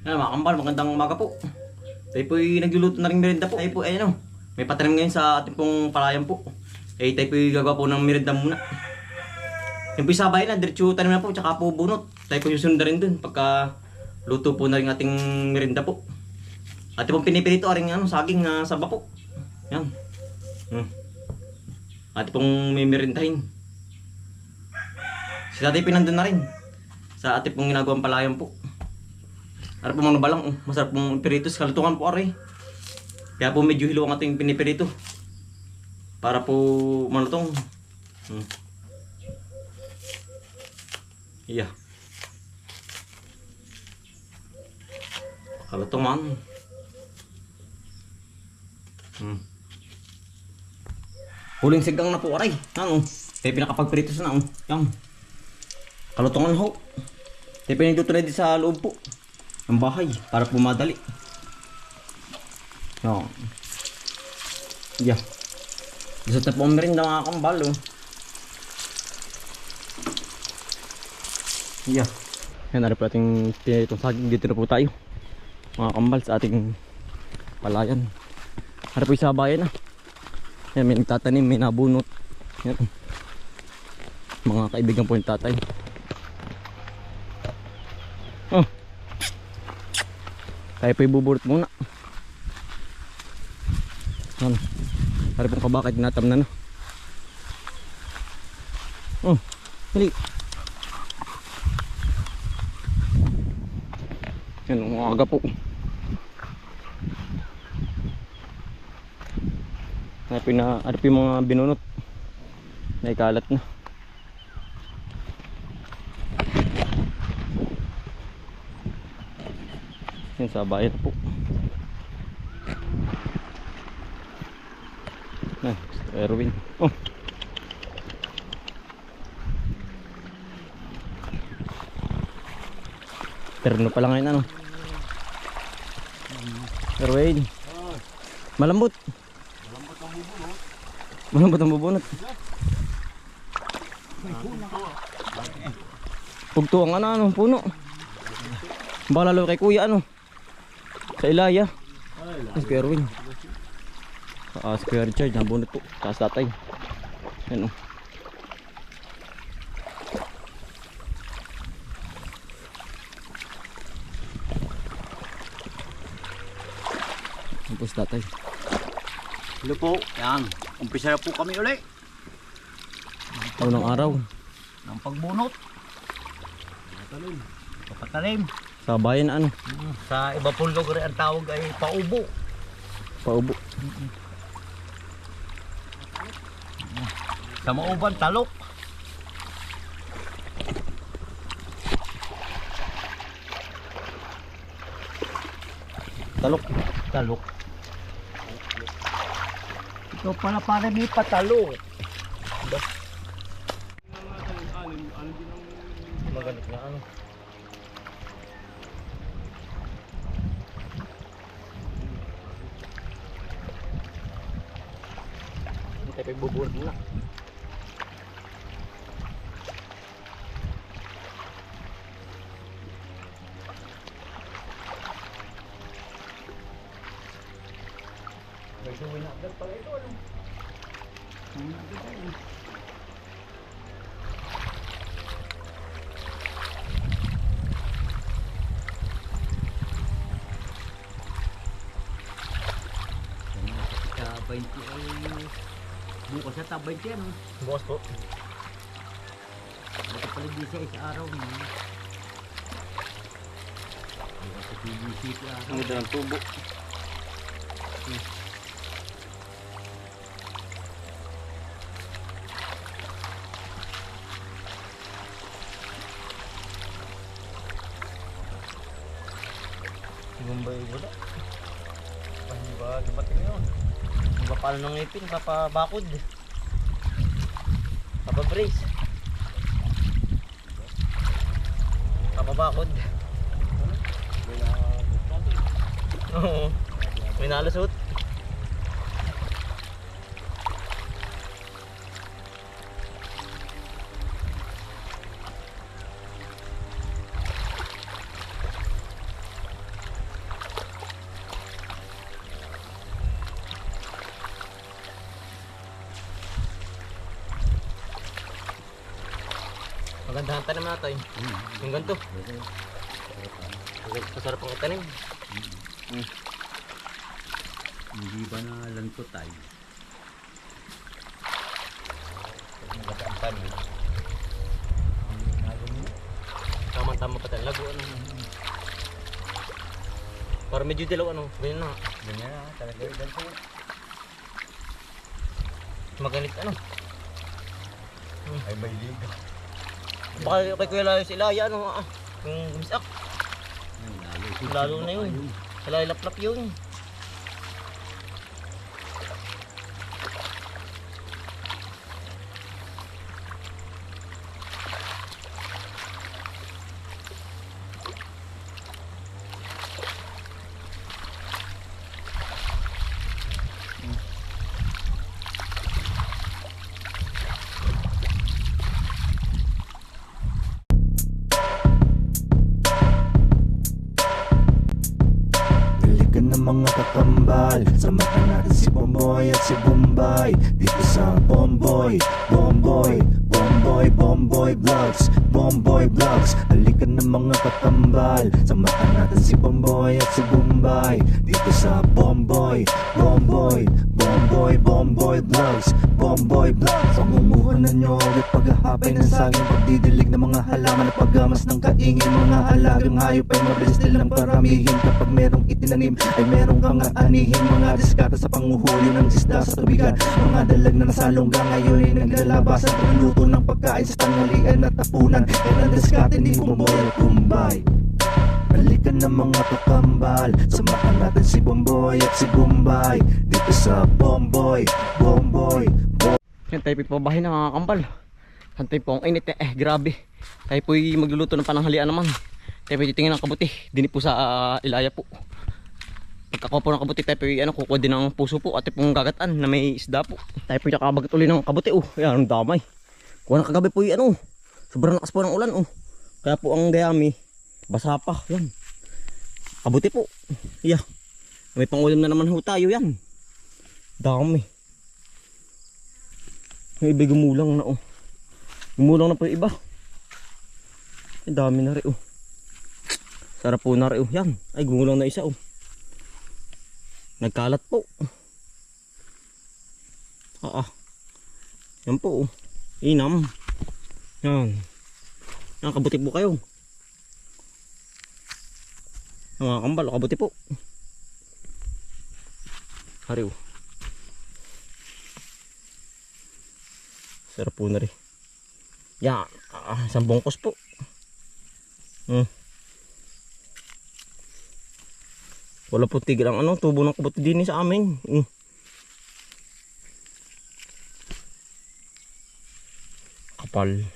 Mga kambal, magandang umaga po. Tayo po'y nagluluto na rin merienda po. Tayo po ay may patanim ngayon sa ating pong palayan po. Tayo po'y gagawa po ng merienda muna. Yung po'y sabay na, diretso tanim na po, tsaka po bunot. Tayo po'y susunod na rin dun pagka luto po na rin ating merienda po. Ating pong pinipirito, aring saging na saba po. Yan. Ating pong may merindahin. Si tatay pinandun na rin sa ating pong ginagawang palayan po. Ano po mga balang, masarap pong piritos, kalutungan po aray. Kaya po medyo hilo ang ating pinipirito. Para po malutong. Iya. Kalutong man. Huling sigang na po aray. Ano? Tayo pinakapagpiritos na. Yan. Kalutungan ho. Tayo pinagduto na din sa loob po ang bahay para pumadali. Yan. Yeah. Gusto na po ang merinda mga kambal. Yeah. Yan na rin po ating pinitong saging. Dito na po tayo mga kambal sa ating palayan. Harap po yung sabayan. Yan, may nagtatanim, may nabunot. Yan. Mga kaibigan po yung tatay. Tayo po ibubulot muna. Yan. Harap pong kabakit tinatam na. Hali. Yan, umaga po. Harap yung mga binunot. Naikalat na. Yan sa bayan po. Erwin. Terno pa lang ngayon Erwin. Malambot. Malambot ang bubunot. Pugto ang puno. Baka lalo kay kuya sa Ilaya. Si Erwin. Si Kuya Richard nabunot po. Taas tatay. Yan Tapos tatay. Hello po. Yan. Umpisa na po kami ulit. Unang araw. Ng pagbunot. Patalim. Sa bayan Sa iba pong lugar ang tawag ay paubo. Paubo. Sa mauban, talok. Talok. Talok. Ito pala para may patalo. Magalit na Tayo bubulot muna. Gagawin na agad pala ito. Bukas sa tabay siya, no? Bukas po. Ito pala di sa isa araw, no? Bukas sa PVC sa araw. Ang ganda ng tubo. Gumbay wala. Hindi ba dumating yun? Paano ng ngipin, papabakod, papabrace, papabakod. Oo, may nalusot. Magandahan tanim natin. Yung ganito. Masarap ang tanim. Hindi ba na lanto tayo? Ang tanim. Tama-tama pa tayo. Lago ano. Para medyo dilaw ano. Ganyan na. Ganyan na, talaga yung ganito. Maganit ano. Ay may liga. Baka kay Kuya Layo si Ilaya ano. Yung gumisak. Lalo na yun. Wala ilap-lap yun. Halika na mga kakambal, samahan natin si Bomboy at si Bombay dito sa Bomboy, Bomboy, Bomboy, Bomboy Vlogs, Bomboy Vlogs. Halika na mga kakambal, samahan natin si Bomboy at si Bombay dito sa Bomboy, Bomboy, Bomboy, Bomboy Vlogs, Bomboy Vlogs. Pangunguha na nyo at paghahapay ng saging, pagdidilig ng mga halaman at paggamas ng kaingin. Mga alagang hayop ay mabilis nilang paramihin. Kapag merong itinanim ay merong kang aanihin. Mga diskata sa panguhuli ng isda sa tubigan. Mga dalag na nasalungga ngayon ay naglalabasan. Pagluto ng pagkain sa tanghalian at tapunan. Kaya ang diskata ni Bomboy at Bombay. Halika na mga kakambal, samahan natin si Bomboy at si Bombay dito sa Bomboy, Bomboy, Bomboy. Yan tayo po bahay ng mga kambal. Hantay po ang init grabe. Tayo po magluluto ng pananghalian naman. Tayo po titingin ng kabuti. Dini po sa Ilaya po. Pagkakuha po ng kabuti tayo po kukuha din ng puso po. At pong gagataan na may isda po. Tayo po nakabagat ulit ng kabuti. Yan ang damay. Kuha ng kagabi po sobrang lakas po ng ulan. Kaya po ang gayami basa pa. Yan. Kabuti po. Yeah. May pangulam na naman ho tayo yan. Dami. May iba gumulang na Gumulang na po yung iba. Ay dami na rin Sarap po na rin Yan. Ay gumulang na isa Nagkalat po. Yan po Inam. Yan. Yan kabuti po kayo. Mga kambal kabuti po. Hariw. Sarap po na rin. Yan. Isang bungkos po. Wala po tigil ang tubo ng kabuti din sa amin. Kapal.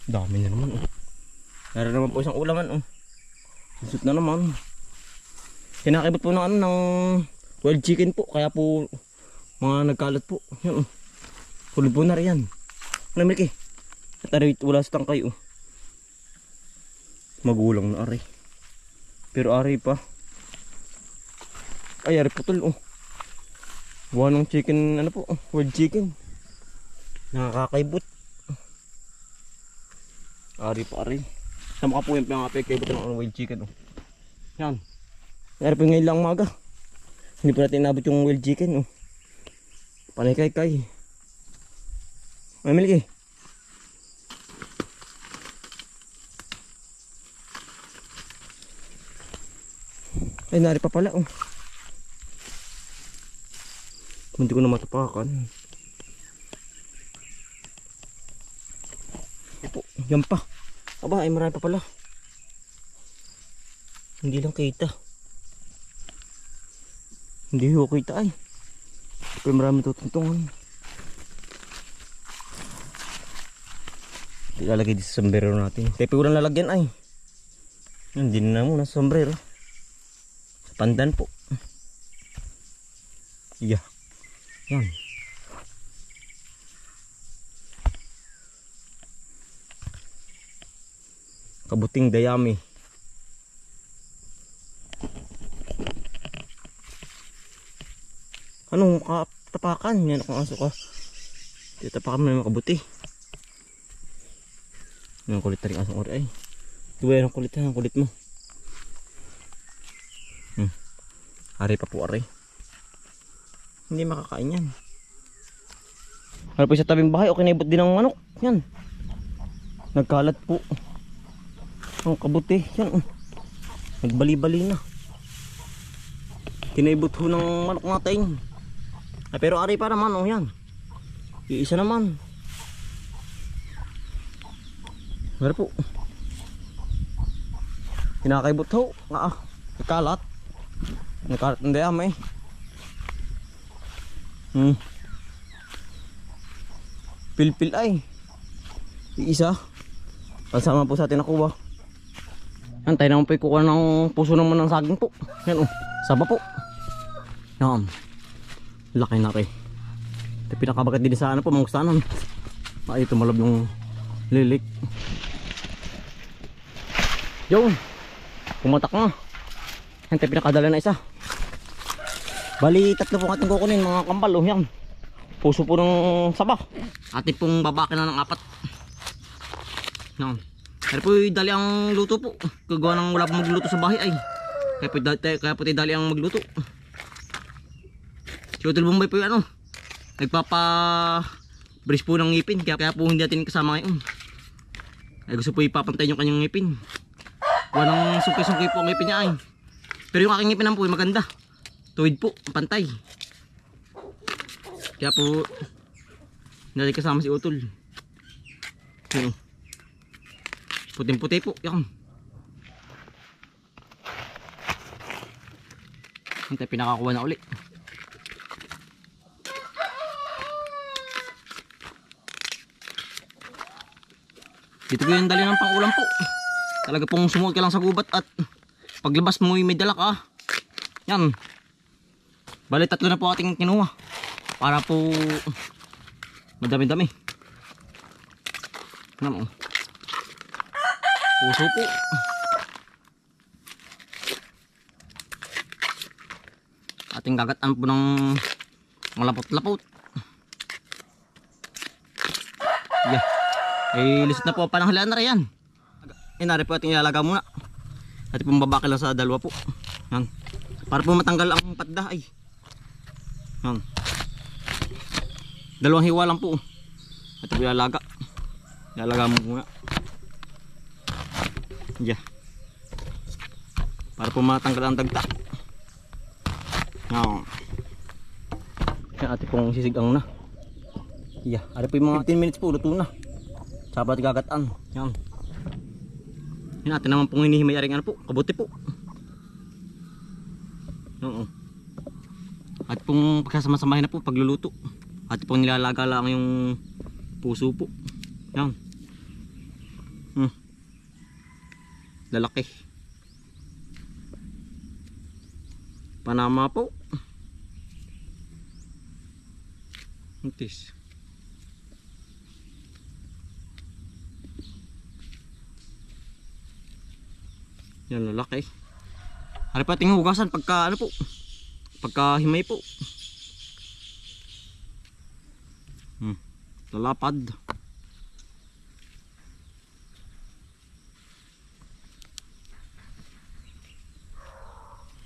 Dami na naman. Meron naman po isang ulaman. Susut na naman. Kinakibot po ng ng wild chicken po. Kaya po mga nagkalat po. Yan huli po na rin yan. Ano Milky? At aray wala sa tangkay Magulang na aray. Pero aray pa. Ay aray putol Gawa ng chicken wild chicken. Nakakaibot. Aray pa aray. Sama ka po yung pangapikaibot ng wild chicken Yan. Aray po ngayon lang maga. Hindi pa natin nabot yung wild chicken Panay kay. Ay Milky. Ay nari pa pala Hindi ko na matapakan. Yan pa. Aba ay marami pa pala. Hindi lang kita. Hindi ko kita pero marami tutuntungan. Ilalagay dito sa sombrero natin. Tepe ulang lalagyan Hindi na muna sa sombrero. Sa pandan po. Yeah. Yan. Kabuting dayami. Anong katapakan? Yan akong aso ka. Titapakan mo yung kabuti. Ang kulit na rin asong ori ay. Duwa ang kulit ha, ang kulit mo. Ari pa po ari. Hindi makakain yan. Ano po sa tabing bahay, okay na ibot din ang manok. Yan. Nagkalat po. Ang kabuti. Yan. Nagbali-bali na. Kinaibot ho ng manok natin. Ay, pero ari pa naman, oh yan. Iisa naman. Ano po. Kinakaibot ho. Nagkalat. Nagkalat ng dayam eh. Pilpil ay. Iisa. Kasama po sa atin nakuha. Antay naman po ikukuha ng puso naman ng saging po. Yan oh. Saba po. Yan. Laki na rin. Ito pinakabagat din sa ano po. Manggustanan. Ay tumalab yung lilik. Yun. Pumatak na. Yan tayo pinakadala na isa. Bali tatlo po ating kukunin mga kambal oh. Yan. Puso po ng saba. Atin pong babakin na ng 4. Yan. Kaya po dali ang luto po. Kagawa ng wala pong magluto sa bahay ay. Kaya po dali ang magluto. Si Utol Bombay po yung ano. Nagpapa-brace po ng ngipin. Kaya po hindi natin kasama ngayon. Ay gusto po ipapantay yung kanyang ngipin. Gawa ng sungkay-sungkay po ang ngipin niya ay. Pero yung aking ngipin naman po ay maganda. Tuwid po, pantay. Kaya po hindi kasama si Utol. Yan. Puting-puti po. Yan. Hintay pinakakuha na uli. Dito ko yung dali ng pangulam po. Talaga pong sumuot ka lang sa gubat at paglabas mo may dala ka. Yan. Bali 3 na po ating kinuha. Para po madami-dami. Ano mo? Puso po. Ating gagatan po ng malapot-lapot. Yeah. Eh, lisot na po ang pananghalaan na rin yan. Inari po ating ilalaga muna. At po babaki lang sa 2 po. Yan. Para po matanggal ang patda ay. Yan. 2 hiwa lang po. At po ilalaga. Ilalaga mo muna. Yeah. Para po matanggal ang dagta. Yan. Yan ate pong sisigang na. Yeah. Ari po yung mga 15 minutes po luto na. Sabat gagatan. Yan. Yan natin naman pong hinihimay aring ano po. Kabuti po. Oo. At pong pagkasama-samahin na po pagluluto. At pong nilalaga lang yung puso po. Yan. Lalaki. Panama po. Untis. Yan lalaki. Hari pa ting hugasan pagka ano po. Pagka himay po. Lalapad.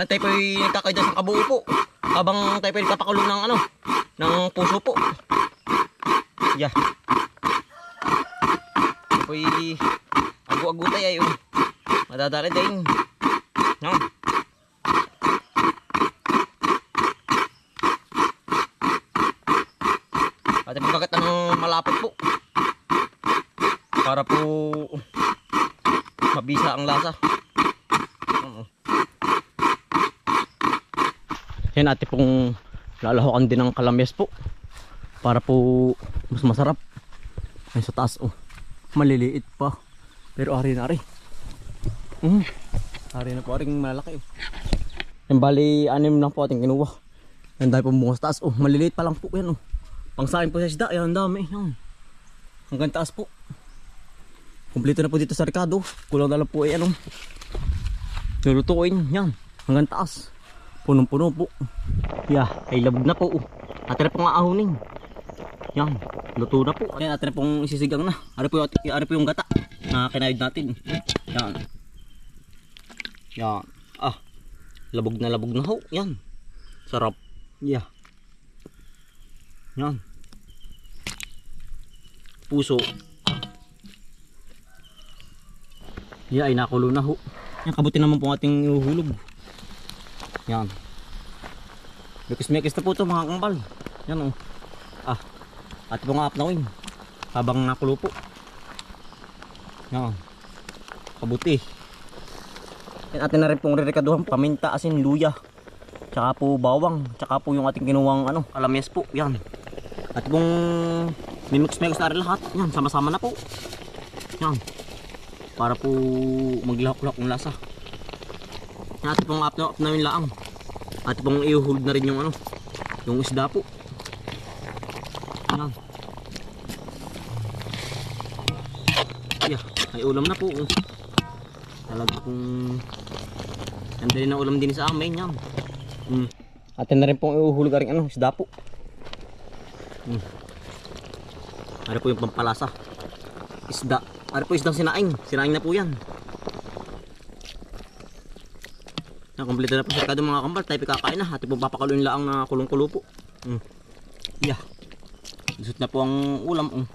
Tayo po ay nagkakaida sa kabuo po. Habang tayo po ay nagpapakulo ng ano, ng puso po. Yeah. Tayo po ay agu-agu tayo ay madadali din. Yan. At yung kagat ng malapot po. Para po mabisa ang lasa. Yan ate pong lalahokan din ng kalamyas po. Para po mas masarap. Ay sa taas oh. Maliliit pa. Pero ari na ari. Ari na po aring malaki oh. Yan bali 6 na po ating kinuha. Yan dahil po bunga sa taas oh. Maliliit pa lang po yan oh. Pangsain po sa isda. Yan ang dami. Yan. Hanggang taas po. Kompleto na po dito sa Ricardo. Kulang na lang po ay ano. Lulutuin. Yan. Hanggang taas. Punong-puno po. Yeah, ay labog na po. Atin na pong aahunin. Yan, luto na po. Ayan, atin na pong isisigang na. Ari po yung gata. na kinayod natin. Yan. Yan. Ah. Labog na ho. Yan. Sarap. Yeah. Yan. Puso. Yeah, ay nakulo na ho. Yan, kabuti naman po ating ihuhulog. Yan. Mekis-mekis na po ito mga kambal. Yan o. Ah. At pong aapnawin. Habang nakulo po. Yan. Kabuti. Yan, atin na rin pong rirekaduhan po. Paminta, asin, luya. Tsaka po bawang. Tsaka po yung ating kinuwang kalamyas po. Yan. At pong mimix-mix na rin lahat. Yan, sama-sama na po. Yan. Para po maglahok-lahok ng lasa. Yan, atin pong apnawin laang. At pong i-hold na rin yung yung isda po. Yan. Yeah, ay ulam na po. Talaga pong nandali na ulam din sa amin yan. Atin na rin pong iuhulog rin isda po. Ano po yung pampalasa? Isda. Ano po isdang sinaing? Sinaing na po yan. Kompleto na po sa kada mga kambal. Tayo kakain na. Atin pong papakaluin laang na kulong-kulo po. Yeah. Lusot na po ang ulam.